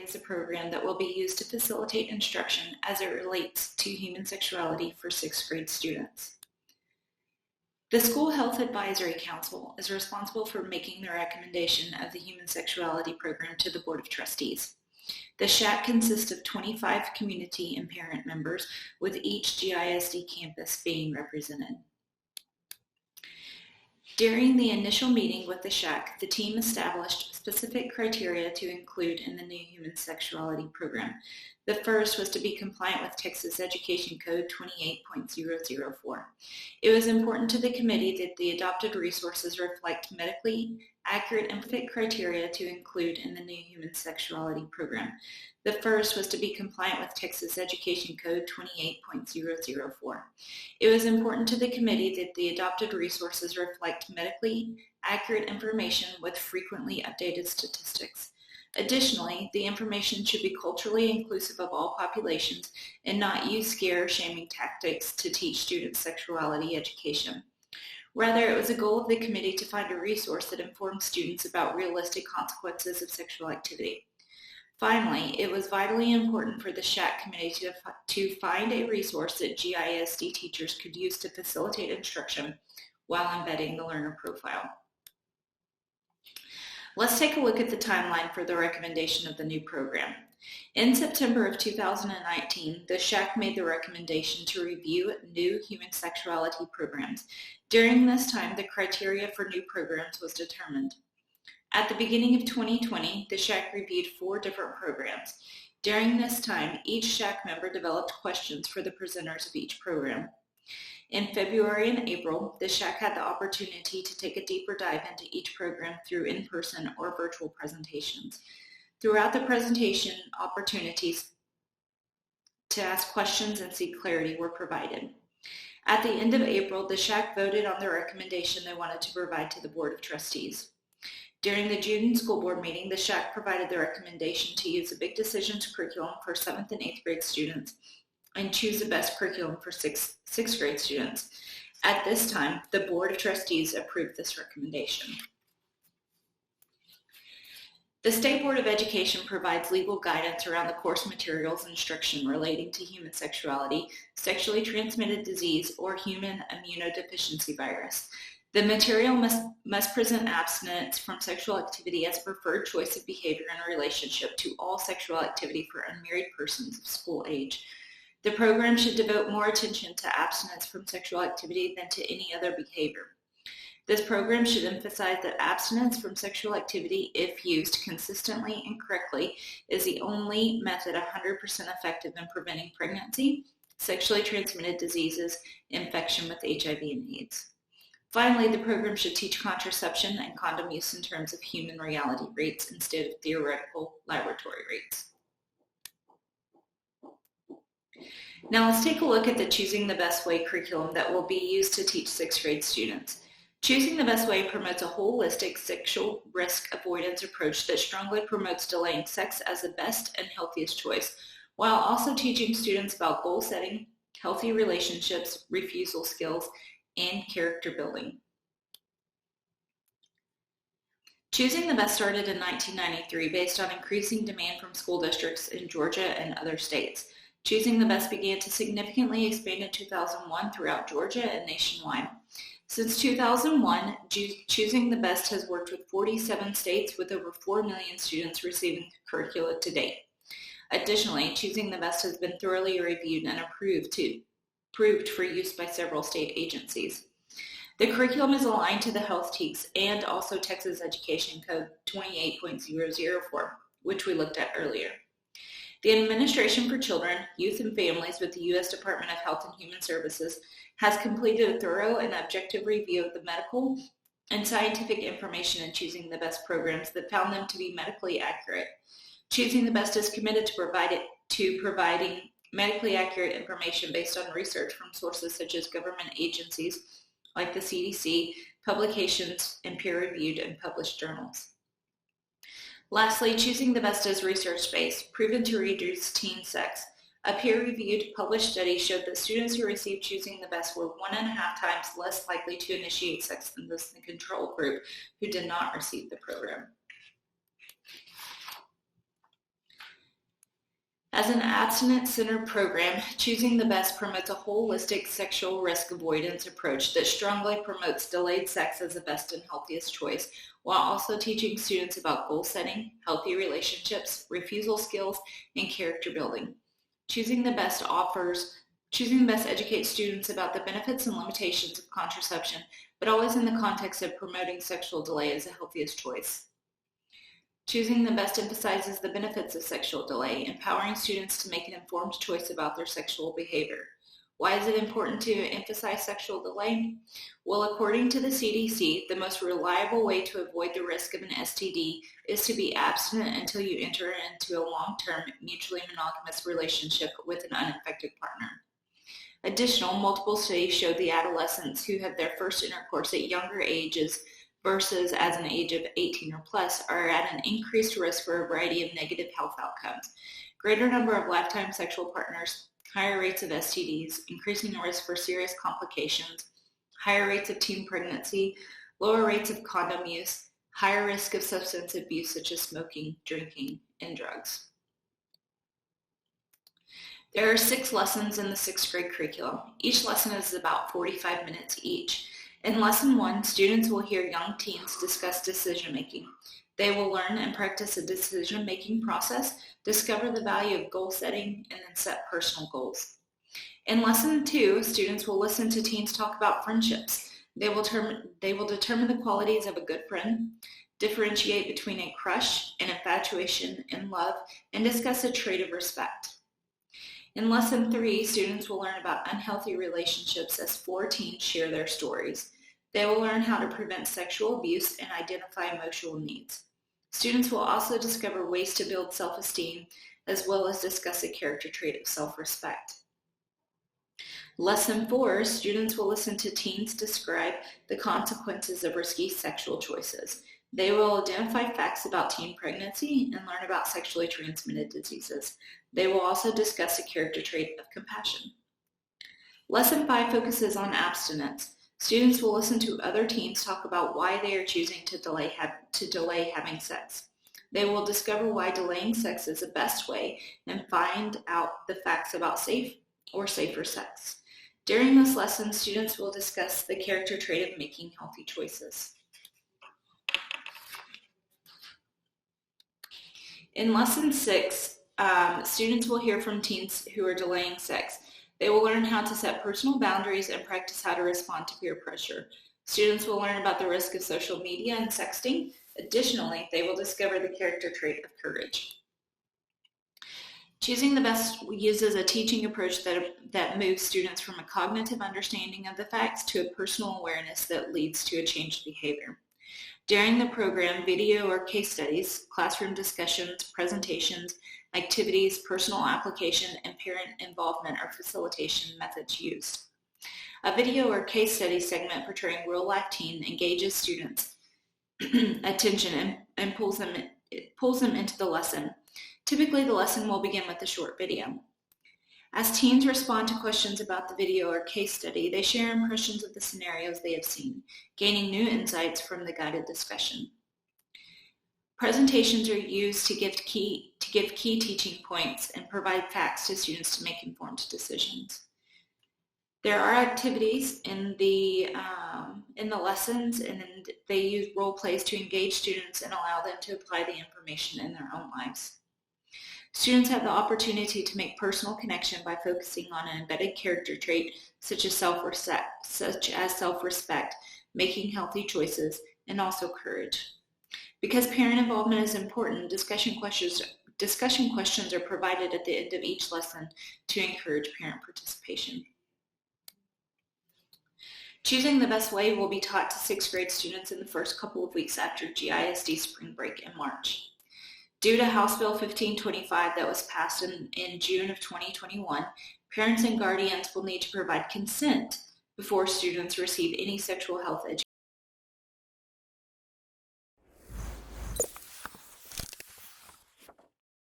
creates a program that will be used to facilitate instruction as it relates to human sexuality for 6th grade students. The School Health Advisory Council is responsible for making the recommendation of the Human Sexuality Program to the Board of Trustees. The SHAC consists of 25 community and parent members, with each GISD campus being represented. During the initial meeting with the SHAC, the team established specific criteria to include in the new Human Sexuality Program. The first was to be compliant with Texas Education Code 28.004. It was important to the committee that the adopted resources reflect medically accurate and fit criteria to include in the new Human Sexuality Program. The first was to be compliant with Texas Education Code 28.004. It was important to the committee that the adopted resources reflect medically accurate information with frequently updated statistics. Additionally, the information should be culturally inclusive of all populations and not use scare or shaming tactics to teach students sexuality education. Rather, it was a goal of the committee to find a resource that informed students about realistic consequences of sexual activity. Finally, it was vitally important for the SHAC committee to find a resource that GISD teachers could use to facilitate instruction while embedding the learner profile. Let's take a look at the timeline for the recommendation of the new program. In September of 2019, the SHAC made the recommendation to review new human sexuality programs. During this time, the criteria for new programs was determined. At the beginning of 2020, the SHAC reviewed 4 different programs. During this time, each SHAC member developed questions for the presenters of each program. In February and April, the SHAC had the opportunity to take a deeper dive into each program through in-person or virtual presentations. Throughout the presentation, opportunities to ask questions and seek clarity were provided. At the end of April, the SHAC voted on the recommendation they wanted to provide to the Board of Trustees. During the June school board meeting, the SHAC provided the recommendation to use the Big Decisions curriculum for 7th and 8th grade students and choose the best curriculum for 6th grade students. At this time, the Board of Trustees approved this recommendation. The State Board of Education provides legal guidance around the course materials and instruction relating to human sexuality, sexually transmitted disease, or human immunodeficiency virus. The material must present abstinence from sexual activity as a preferred choice of behavior in a relationship to all sexual activity for unmarried persons of school age. The program should devote more attention to abstinence from sexual activity than to any other behavior. This program should emphasize that abstinence from sexual activity, if used consistently and correctly, is the only method 100% effective in preventing pregnancy, sexually transmitted diseases, infection with HIV and AIDS. Finally, the program should teach contraception and condom use in terms of human reality rates instead of theoretical laboratory rates. Now let's take a look at the Choosing the Best Way curriculum that will be used to teach 6th grade students. Choosing the Best Way promotes a holistic sexual risk avoidance approach that strongly promotes delaying sex as the best and healthiest choice, while also teaching students about goal setting, healthy relationships, refusal skills, and character building. Choosing the Best started in 1993 based on increasing demand from school districts in Georgia and other states. Choosing the Best began to significantly expand in 2001 throughout Georgia and nationwide. Since 2001, Choosing the Best has worked with 47 states with over 4 million students receiving curricula to date. Additionally, Choosing the Best has been thoroughly reviewed and approved for use by several state agencies. The curriculum is aligned to the health TEKS and also Texas Education Code 28.004, which we looked at earlier. The Administration for Children, Youth, and Families with the U.S. Department of Health and Human Services has completed a thorough and objective review of the medical and scientific information in Choosing the Best programs that found them to be medically accurate. Choosing the Best is committed to providing medically accurate information based on research from sources such as government agencies like the CDC, publications, and peer-reviewed and published journals. Lastly, Choosing the Best is research-based, proven to reduce teen sex. A peer-reviewed published study showed that students who received Choosing the Best were 1.5 times less likely to initiate sex than the control group who did not receive the program. As an abstinence-centered program, Choosing the Best promotes a holistic sexual risk avoidance approach that strongly promotes delayed sex as the best and healthiest choice, while also teaching students about goal setting, healthy relationships, refusal skills, and character building. Choosing the Best educates students about the benefits and limitations of contraception, but always in the context of promoting sexual delay as the healthiest choice. Choosing the Best emphasizes the benefits of sexual delay, empowering students to make an informed choice about their sexual behavior. Why is it important to emphasize sexual delay? Well, according to the CDC, the most reliable way to avoid the risk of an STD is to be abstinent until you enter into a long-term, mutually monogamous relationship with an unaffected partner. Additionally, multiple studies show the adolescents who have their first intercourse at younger ages versus as an age of 18 or plus are at an increased risk for a variety of negative health outcomes. Greater number of lifetime sexual partners, higher rates of STDs, increasing the risk for serious complications, higher rates of teen pregnancy, lower rates of condom use, higher risk of substance abuse such as smoking, drinking, and drugs. There are 6 lessons in the 6th grade curriculum. Each lesson is about 45 minutes each. In Lesson 1, students will hear young teens discuss decision-making. They will learn and practice a decision-making process, discover the value of goal setting, and then set personal goals. In Lesson 2, students will listen to teens talk about friendships. They will determine the qualities of a good friend, differentiate between a crush, an infatuation, and love, and discuss a trait of respect. In Lesson 3, students will learn about unhealthy relationships as 4 teens share their stories. They will learn how to prevent sexual abuse and identify emotional needs. Students will also discover ways to build self-esteem as well as discuss a character trait of self-respect. Lesson 4, students will listen to teens describe the consequences of risky sexual choices. They will identify facts about teen pregnancy and learn about sexually transmitted diseases. They will also discuss a character trait of compassion. Lesson 5 focuses on abstinence. Students will listen to other teens talk about why they are choosing to delay having sex. They will discover why delaying sex is the best way and find out the facts about safe or safer sex. During this lesson, students will discuss the character trait of making healthy choices. In Lesson 6, students will hear from teens who are delaying sex. They will learn how to set personal boundaries and practice how to respond to peer pressure. Students will learn about the risk of social media and sexting. Additionally, they will discover the character trait of courage. Choosing the Best uses a teaching approach that moves students from a cognitive understanding of the facts to a personal awareness that leads to a changed behavior. During the program, video or case studies, classroom discussions, presentations, activities, personal application, and parent involvement are facilitation methods used. A video or case study segment portraying real-life teen engages students' attention and pulls them into the lesson. Typically, the lesson will begin with a short video. As teens respond to questions about the video or case study, they share impressions of the scenarios they have seen, gaining new insights from the guided discussion. Presentations are used to give key teaching points and provide facts to students to make informed decisions. There are activities in the lessons, and they use role plays to engage students and allow them to apply the information in their own lives. Students have the opportunity to make personal connection by focusing on an embedded character trait such as self-respect, making healthy choices, and also courage. Because parent involvement is important, discussion questions are provided at the end of each lesson to encourage parent participation. Choosing the Best Way will be taught to 6th grade students in the first couple of weeks after GISD spring break in March. Due to House Bill 1525 that was passed in June of 2021, parents and guardians will need to provide consent before students receive any sexual health education.